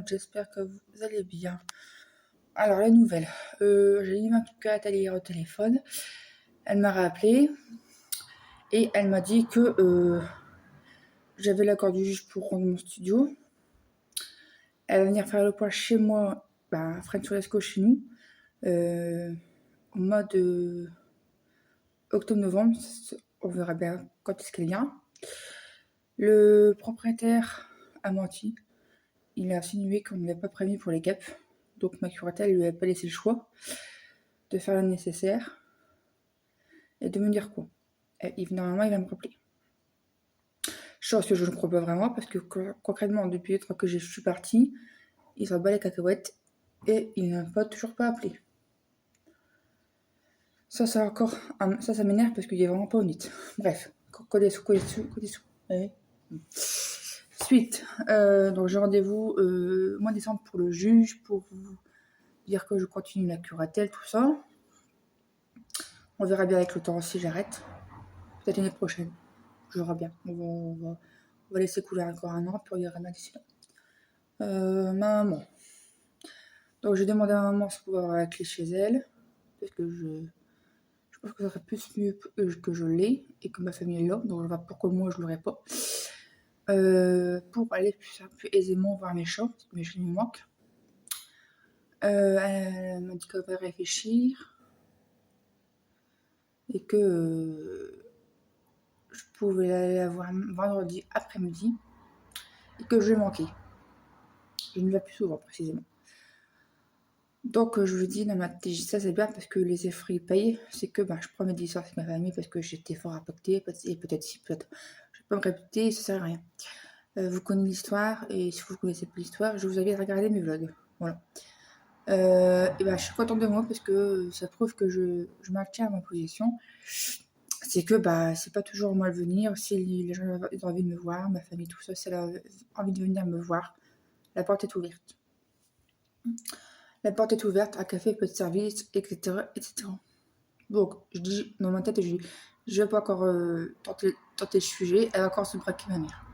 J'espère que vous allez bien. Alors, la nouvelle. J'ai eu ma curatelle hier au téléphone. Elle m'a rappelé et elle m'a dit que j'avais l'accord du juge pour rendre mon studio. Elle va venir faire le point chez moi, à French-Lesco chez nous, au mois de octobre-novembre. On verra bien quand est-ce qu'elle vient. Le propriétaire a menti. Il a insinué qu'on ne l'avait pas prévenu pour les guêpes. Donc ma curatelle lui a pas laissé le choix de faire le nécessaire et de me dire quoi. Et normalement, il va me rappeler. Chose que je ne crois pas vraiment parce que concrètement, depuis 3 que je suis partie, il s'en bat les cacahuètes et il n'a toujours pas appelé. Ça m'énerve parce qu'il est vraiment pas honnête. Bref, Suite, donc j'ai rendez-vous mois de décembre pour le juge, pour vous dire que je continue la curatelle, tout ça. On verra bien avec le temps si j'arrête. Peut-être l'année prochaine. Je verrai bien. On va laisser couler encore un an, puis on verra bien d'ici là. Maman. Donc j'ai demandé à maman si elle pouvait avoir la clé chez elle. Parce que je pense que ça serait plus mieux que je l'ai et que ma famille l'a. Donc je vois pourquoi moi je l'aurais pas. Pour aller plus aisément voir mes chats, parce que mes chats me manquent. Elle m'a dit qu'elle va réfléchir et que je pouvais aller la voir vendredi après-midi et que je manquais. Je ne vais plus souvent précisément. Donc je lui dis dans ma tête, ça c'est bien parce que les effets payent, c'est que je prends mes histoires avec ma famille parce que j'étais fort impactée et peut-être si peut-être je vais pas me répéter, ça sert à rien. Vous connaissez l'histoire et si vous connaissez pas l'histoire, je vous invite à regarder mes vlogs. Voilà. Et je suis contente de moi parce que ça prouve que je maintiens ma position. C'est que c'est pas toujours moi le venir. Si les gens ont envie de me voir, ma famille, tout ça, si elle a envie de venir me voir, la porte est ouverte. La porte est ouverte, un café peut être servi, etc., etc. Donc, je dis, dans ma tête, je vais pas encore tenter le sujet, elle va encore se braquer ma mère.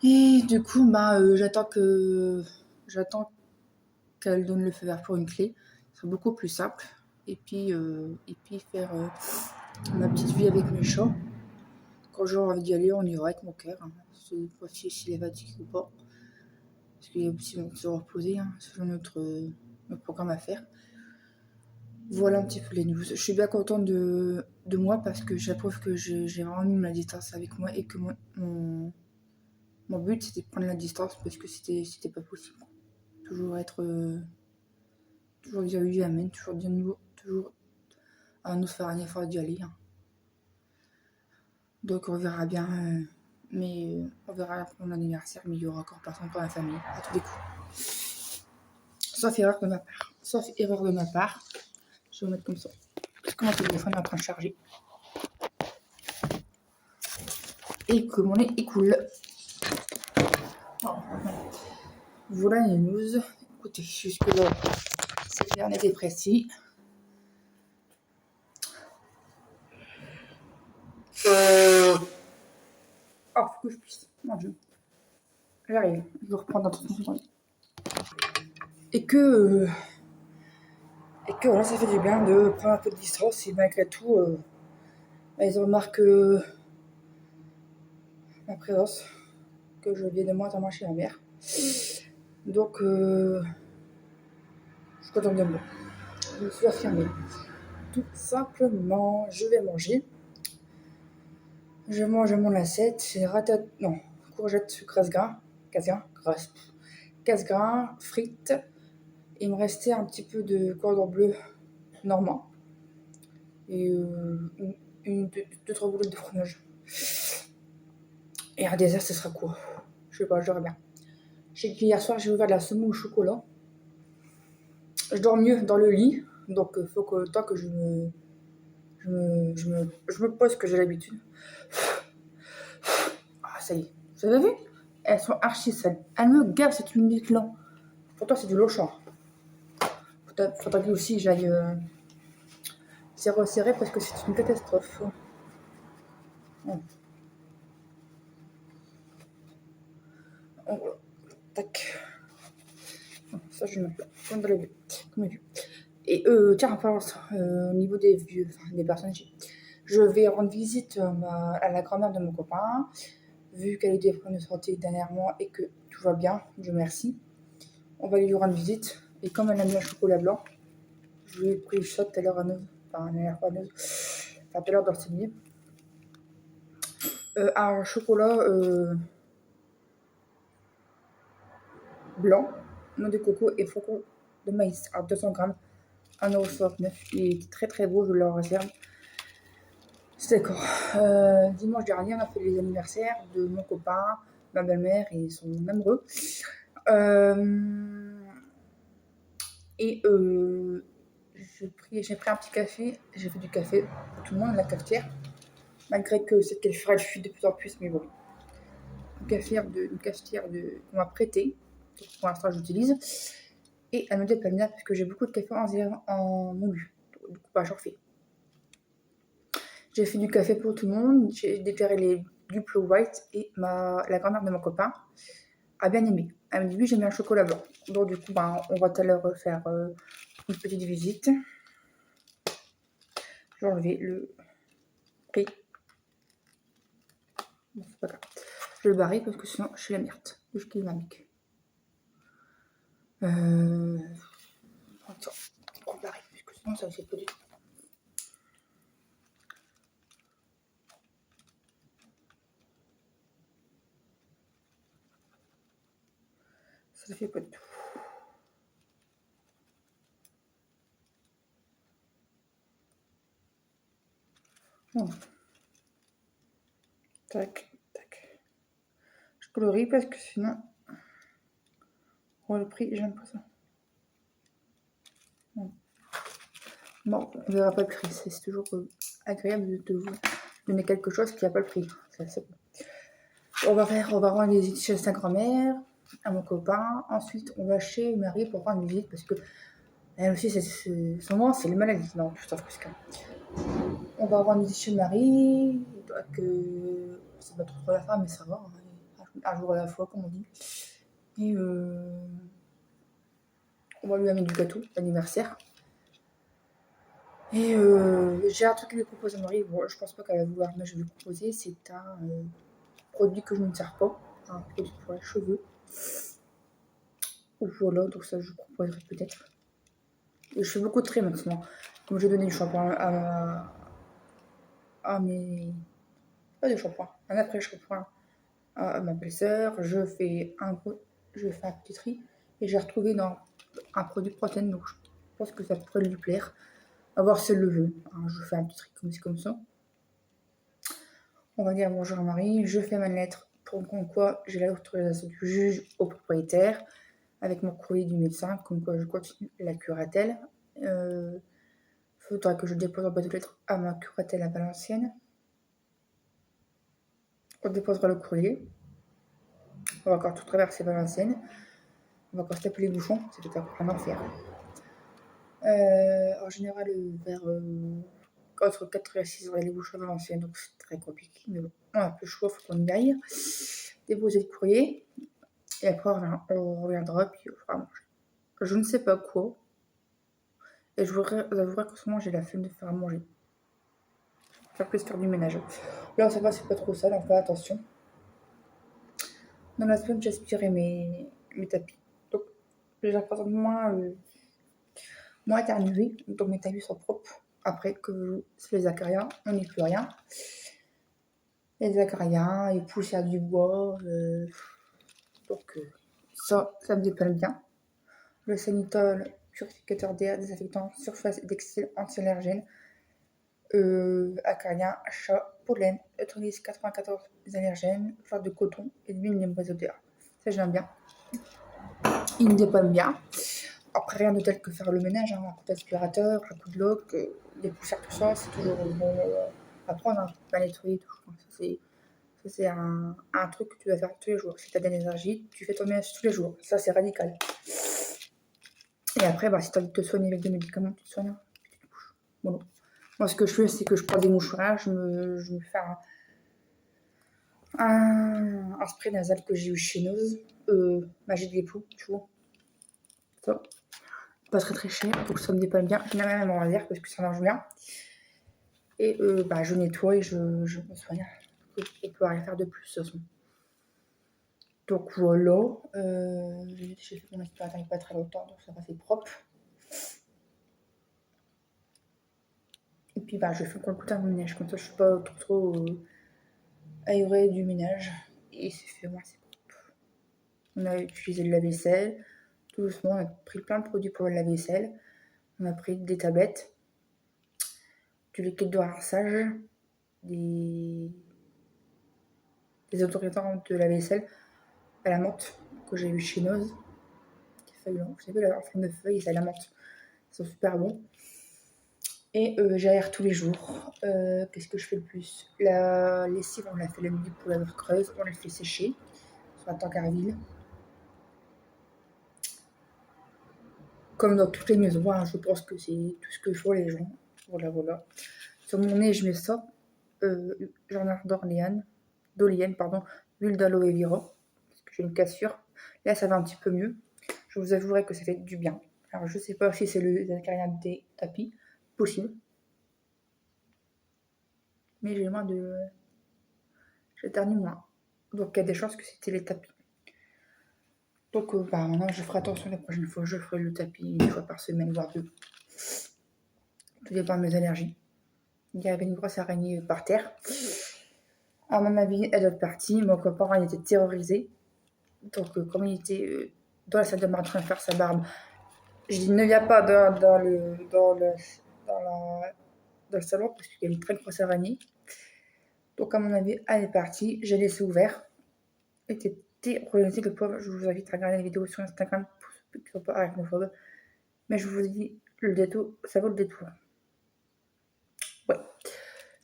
Et du coup, j'attends qu'elle donne le feu vert pour une clé. Ce serait beaucoup plus simple. Et puis faire ma petite vie avec mes chats. Quand j'aurai envie d'y aller, on ira avec mon cœur. C'est pas si elle va dire ou pas. Parce qu'il y a aussi se reposer, c'est notre programme à faire. Voilà un petit peu les news. Je suis bien contente de moi parce que j'approuve que j'ai vraiment mis ma distance avec moi et que mon but c'était de prendre la distance parce que c'était pas possible. Toujours être toujours dire oui, amen, toujours dire nous, toujours à nous faire un effort d'y aller. Donc on verra bien, mais on verra pour mon anniversaire, mais il y aura encore personne pour la famille, à tous les coups. Sauf erreur de ma part. Je vais mettre comme ça. Parce que mon téléphone est en train de charger. Et que mon nez est cool. Voilà les news. Écoutez, jusque-là, c'est clair, net et précis. Oh, faut que je puisse. Mon Dieu. J'arrive. Je vais reprendre dans 30 secondes. Et que voilà, ça fait du bien de prendre un peu de distance et malgré tout, ils remarquent ma présence, que je viens de moins en moins chez ma mère. Donc, je suis contente de moi. Je me suis affirmée. Tout simplement, je vais manger. Je mange mon assiette, c'est courgettes casse-grain, frites. Il me restait un petit peu de cordon bleu normand et deux, trois boulettes de fromage. Et un dessert, ce sera quoi? Je sais pas, je verrai bien. Je sais qu'hier soir, j'ai ouvert de la semoule au chocolat. Je dors mieux dans le lit, donc faut que tant que je me pose que j'ai l'habitude. Ah, ça y est. Vous avez vu? Elles sont archi saines. Elles me gavent cette humidité-là. Pourtant, c'est du Longchamp. Faudrait que aussi j'aille c'est resserré parce que c'est une catastrophe. Tac. Ça, je le mets là, comme vous l'avez vu. Et tiens, au niveau des vieux, enfin des personnes âgées, je vais rendre visite à la grand-mère de mon copain, vu qu'elle a eu des problèmes de santé dernièrement et que tout va bien, Dieu merci. On va lui rendre visite. Et comme elle aime bien le chocolat blanc, je lui ai pris ça tout à l'heure à Neuve, enfin tout à l'heure dans le cellier. Un chocolat blanc, noix de coco et flocons de maïs à 200 grammes, 1,69 €. Il est très très beau, je le réserve. C'est d'accord. Dimanche dernier, on a fait les anniversaires de mon copain, ma belle-mère et son amoureux. J'ai pris un petit café, j'ai fait du café pour tout le monde à la cafetière, malgré que cette cafetière elle fuit de plus en plus, mais bon. Une cafetière qu'on m'a prêtée, que pour l'instant j'utilise, et elle me dit pas bien parce que j'ai beaucoup de café en moulu, du coup j'en refais. J'ai fait du café pour tout le monde, j'ai déterré les Duplo White et la grand-mère de mon copain a bien aimé. Elle me dit oui, j'aime bien le chocolat blanc. Donc du coup, on va tout à l'heure faire une petite visite. Je vais enlever le prix. Bon, c'est pas grave. Je vais le barrer parce que sinon je suis la merde. Je suis ma mec. Attends, on va le barrer parce que sinon ça ne fait pas du tout. Ça ne fait pas du tout. Bon. Tac, tac. Je colorie parce que sinon, le prix, j'aime pas ça. Bon, on verra pas le prix. C'est toujours agréable de te donner quelque chose qui n'a pas le prix. C'est bon. On va rendre visite chez sa grand-mère, à mon copain. Ensuite, on va chez Marie pour rendre visite parce que elle aussi, son moment, c'est les maladies. Non, je t'en plus qu'un. On va rendre visite chez Marie. Que c'est pas trop la femme, mais ça va. Hein, un jour à la fois, comme on dit. Et on va lui amener du gâteau d'anniversaire. Et j'ai un truc que lui propose à Marie. Bon, je pense pas qu'elle va vouloir, mais je vais lui proposer. C'est un produit que je ne sers pas. Un produit pour les cheveux. Voilà, donc ça, je proposerai peut-être. Et je fais beaucoup de traits maintenant. Comme j'ai donné du shampoing à mes. Pas de shampoing, un après-shampoing à ma belle-sœur. Je fais un petit tri. Et j'ai retrouvé dans un produit protéine. Donc je pense que ça pourrait lui plaire. À voir si elle le veut. Alors, je fais un petit tri comme ça. On va dire bonjour à Marie. Je fais ma lettre pour quoi j'ai l'autorisation du juge au propriétaire. Avec mon courrier du médecin, comme quoi je continue la curatelle. Faudra que je dépose en boîte de lettres à ma curatelle à Valenciennes. On déposera le courrier. On va encore tout traverser Valenciennes. On va encore se taper les bouchons. C'est tout un enfer. En général, vers entre 4 et 6 heures, les bouchons à Valenciennes, donc c'est très compliqué. Mais bon, on a un peu chaud, faut qu'on y aille. Déposer le courrier. Et après, on reviendra, puis on fera manger. Je ne sais pas quoi. Et je vous avouerai qu'en ce moment, j'ai la flemme de faire à manger. Faire plus faire du ménage. Là, ça va, c'est pas trop sale, on fait attention. Dans la semaine, j'ai aspiré mes tapis. Donc, j'ai l'impression de moins éternuer. Donc, mes tapis sont propres. Après que c'est les acariens, on n'y plus rien. Les acariens, les poussières du bois. Donc, ça me dépanne bien. Le Sanitol, purificateur d'air, désinfectant, surface d'excès anti-allergène. Acariens, chat, pollen, neutralise 94 allergènes, fleurs de coton et d'huile nébrosodéa. Ça, j'aime bien. Il me dépanne bien. Après, rien de tel que faire le ménage, un coup d'aspirateur, un coup de loc, les poussières, tout ça, c'est toujours bon à prendre, hein, pas nettoyer tout. Ça, c'est un truc que tu vas faire tous les jours. Si tu as de l'énergie, tu fais ton ménage tous les jours. Ça, c'est radical. Et après, si tu as envie de te soigner avec des médicaments, tu te soignes. Bon. Moi, ce que je fais, c'est que je prends des mouchoirs, je me fais un spray nasal que j'ai eu chez Nose, Magie de l'époux, tu vois. Ça, pas très cher, pour que ça me dépanne bien. Je n'ai même à dire parce que ça marche bien. Et je nettoie et je me soigne. On peut rien faire de plus, de toute façon. Donc voilà, j'ai fait mon aspirateur il n'y a pas très longtemps, donc ça va fait propre. Et puis je fais encore le coup d'un ménage, comme ça je suis pas trop aérée du ménage. Et c'est fait, moi c'est propre. On a utilisé le lave-vaisselle, tout doucement, on a pris plein de produits pour le lave-vaisselle. On a pris des tablettes, du liquide de rinçage, des autorisants de lave-vaisselle à la menthe que j'ai eu chez Nose. Des feuilles, vous savez, la forme de feuilles, c'est à la menthe. Ils sont super bons. Et j'aère tous les jours. Qu'est-ce que je fais le plus? La lessive, on l'a fait la nuit pour la creuse, on l'a fait sécher sur la tankerville. Comme dans toutes les maisons, hein, je pense que c'est tout ce que font les gens. Voilà. Sur mon nez, je mets ça. J'en ai d'Olienne, l'huile d'aloe vera, parce que j'ai une cassure. Là, ça va un petit peu mieux. Je vous avouerai que ça fait du bien. Alors, je sais pas si c'est le acariens des tapis, possible. Mais j'ai moins de. J'éternue moins. Donc, il y a des chances que c'était les tapis. Donc, maintenant, je ferai attention la prochaine fois. Je ferai le tapis une fois par semaine, voire deux. Tout dépend de mes allergies. Il y avait une grosse araignée par terre. À mon avis, elle est partie. Mon copain, il était terrorisé. Donc, comme il était dans la salle de bain en train de faire sa barbe, je dis ne viens pas dans le salon parce qu'il y avait une très grosse araignée. Donc, à mon avis, elle est partie. J'ai laissé ouvert. Elle était terrorisée, le pauvre. Je vous invite à regarder les vidéos sur Instagram pour ceux qui ne sont pas arachnophobes. Mais je vous dis, le détour, ça vaut le détour. Ouais.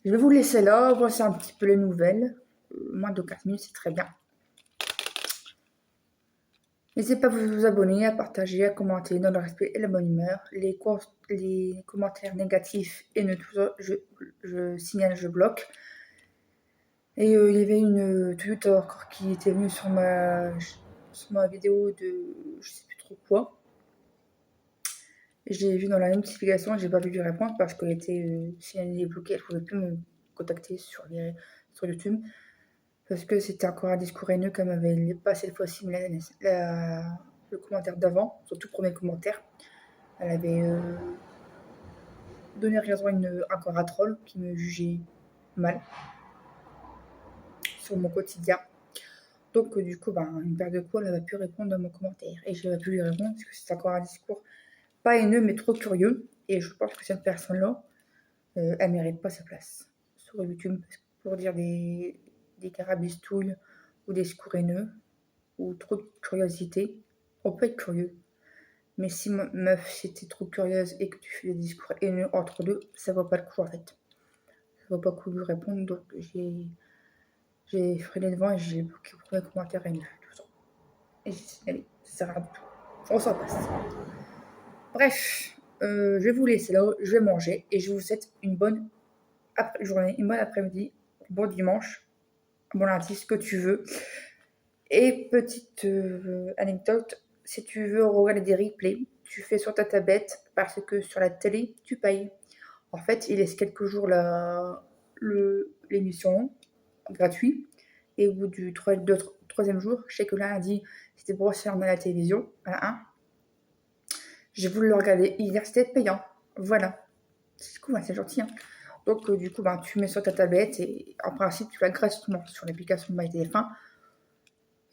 Je vais vous laisser là. Voici un petit peu les nouvelles. Moins de 4 minutes, c'est très bien. N'hésitez pas à vous abonner, à partager, à commenter dans le respect et la bonne humeur. Les commentaires négatifs et ne tout ça, je signale, je bloque. Et il y avait une Toyota encore qui était venue sur ma vidéo de je sais plus trop quoi. Je l'ai vu dans la notification et j'ai pas pu lui répondre parce qu'elle était signalée bloquée, elle pouvait plus me contacter sur YouTube. Parce que c'était encore un discours haineux comme avait passé le fois-ci le commentaire d'avant, sur tout premier commentaire. Elle avait donné raison encore à troll qui me jugeait mal sur mon quotidien. Donc du coup, une paire de coups, elle n'a pas pu répondre à mon commentaire. Et je n'ai pas pu lui répondre parce que c'est encore un discours pas haineux mais trop curieux. Et je pense que cette personne-là, elle mérite pas sa place sur YouTube pour dire des carabistouilles ou des discours haineux ou trop de curiosité. On peut être curieux, mais si meuf, si t'es trop curieuse et que tu fais des discours haineux entre deux, ça vaut pas le coup en fait. Ça vaut pas le coup de lui répondre, donc j'ai freiné devant et j'ai bloqué le premier commentaire haineux, tout ça. Et j'ai signalé, ça sert à rien du tout. On s'en passe. Bref, je vais vous laisser là, je vais manger et je vous souhaite une bonne journée, une bonne après-midi, un bon dimanche, un bon lundi, ce que tu veux. Et petite anecdote, si tu veux regarder des replays, tu fais sur ta tablette parce que sur la télé, tu payes. En fait, il laisse quelques jours l'émission gratuit. Et au bout du troisième jour, je sais que lundi, c'était brossé à la télévision, à 1. J'ai voulu le regarder hier, c'était payant. Voilà. C'est cool, c'est gentil. Hein. Donc, du coup, tu mets sur ta tablette et en principe, tu l'as gratuitement sur l'application MyTF1.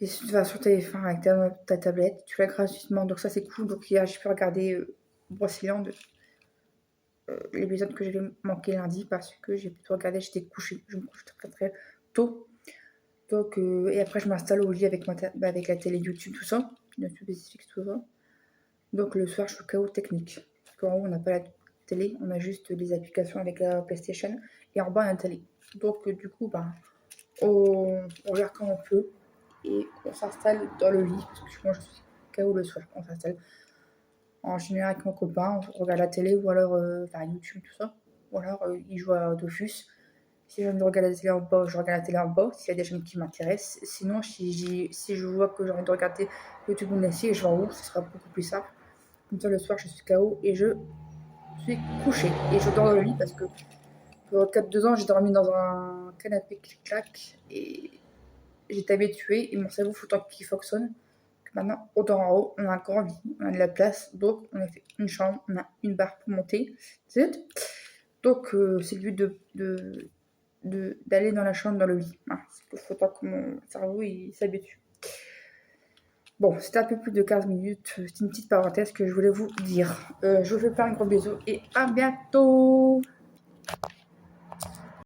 Et si tu vas sur téléphone avec ta tablette, tu l'as gratuitement. Donc, ça, c'est cool. Donc, hier, j'ai pu regarder Brocéliande, l'épisode que j'avais manqué lundi parce que j'ai plutôt regardé, j'étais couchée. Je me couche très tôt. Donc, et après, je m'installe au lit avec avec la télé YouTube, tout ça. YouTube spécifique, tout ça. Donc, le soir, je suis KO technique. Parce qu'en haut, on n'a pas la télé, on a juste des applications avec la PlayStation. Et en bas, on a la télé. Donc, du coup, on regarde quand on peut. Et on s'installe dans le lit. Parce que moi, je suis KO le soir. On s'installe en général avec mon copain. On regarde la télé ou alors YouTube, tout ça. Ou alors, il joue à Dofus. Si j'ai envie de regarder la télé en bas, je regarde la télé en bas, s'il y a des chaînes qui m'intéressent. Sinon, si je vois que j'ai envie de regarder YouTube ou Netflix, je vais en haut, ce sera beaucoup plus simple. Comme ça, le soir, je suis KO et je suis couchée. Et je dors dans le lit parce que pendant 4-2 ans, j'ai dormi dans un canapé clic-clac et j'étais habituée et mon cerveau faut tant qu'il fonctionne. Maintenant, on dort en haut, on a un grand lit, on a de la place, donc on a fait une chambre, on a une barre pour monter. Donc, c'est le but d'aller dans la chambre, dans le lit. Hein. Il faut pas que mon cerveau s'habitue. Bon, c'était un peu plus de 15 minutes. C'est une petite parenthèse que je voulais vous dire. Je vous fais plein de gros bisous et à bientôt!